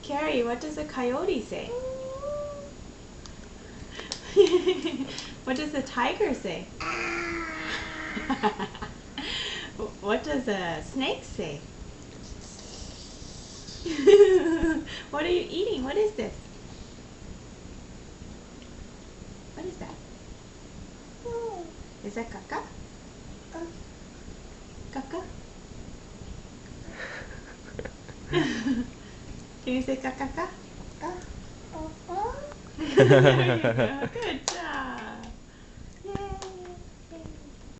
Carrie, what does a coyote say? What does a tiger say? What does a snake say? What are you eating? What is this? What is that? Is that caca? Caca? Can you say caca? There you go. Good job.